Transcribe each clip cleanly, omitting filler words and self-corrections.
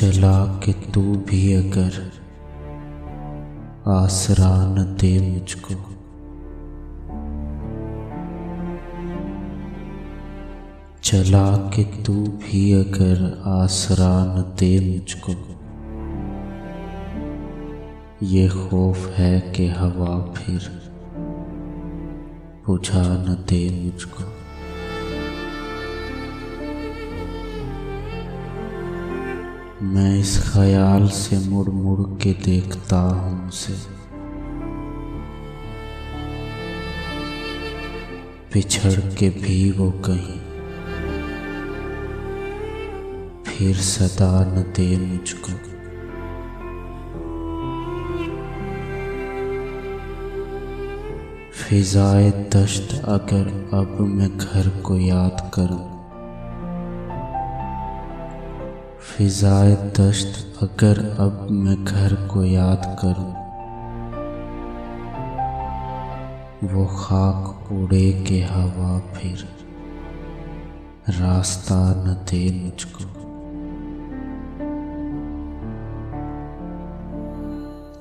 चला कि तू भी अगर आसरा न दे मुझको, चला कि तू भी अगर आसरा न दे मुझको। ये खौफ है कि हवा फिर बुझा न दे मुझको। मैं इस ख्याल से मुड़ मुड़ के देखता हूँ उसे, पिछड़ के भी वो कहीं फिर सदा न दे मुझको। फिजाए दश्त अगर अब मैं घर को याद करूं, फिजाए दश्त अगर अब मैं घर को याद करूं, वो खाक उड़े के हवा फिर रास्ता न दे मुझको।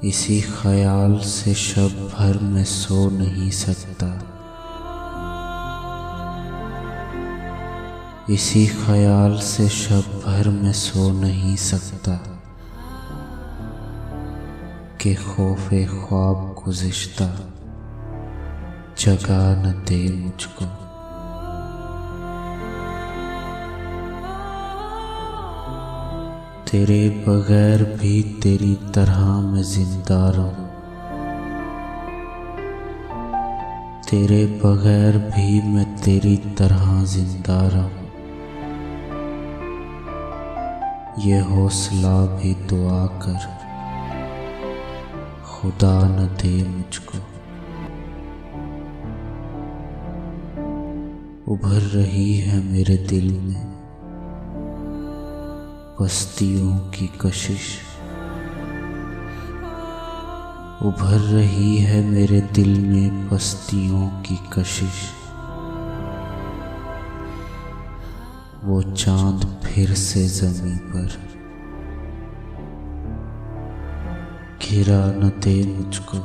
इसी ख्याल से शब भर मैं सो नहीं सकता, इसी ख्याल से शब भर मैं सो नहीं सकता कि खौफे ख्वाब गुज़िश्ता जगा न दे मुझको। तेरे बगैर भी तेरी तरह मैं जिंदा रहूं, तेरे बगैर भी मैं तेरी तरह जिंदा रहूं। ये हौसला भी दुआ कर खुदा न दे मुझको। उभर रही है मेरे दिल में बस्तियों की कशिश, उभर रही है मेरे दिल में बस्तियों की कशिश। वो चांद फिर से ज़मीं पर गिरा न दे मुझको।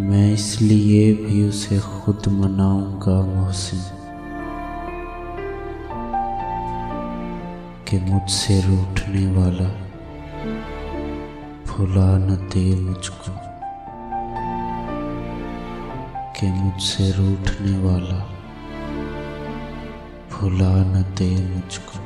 मैं इसलिए भी उसे खुद मनाऊंगा मोहसिन कि मुझसे रूठने वाला भुला न दे मुझको, कि मुझसे रूठने वाला भुला न दे मुझको।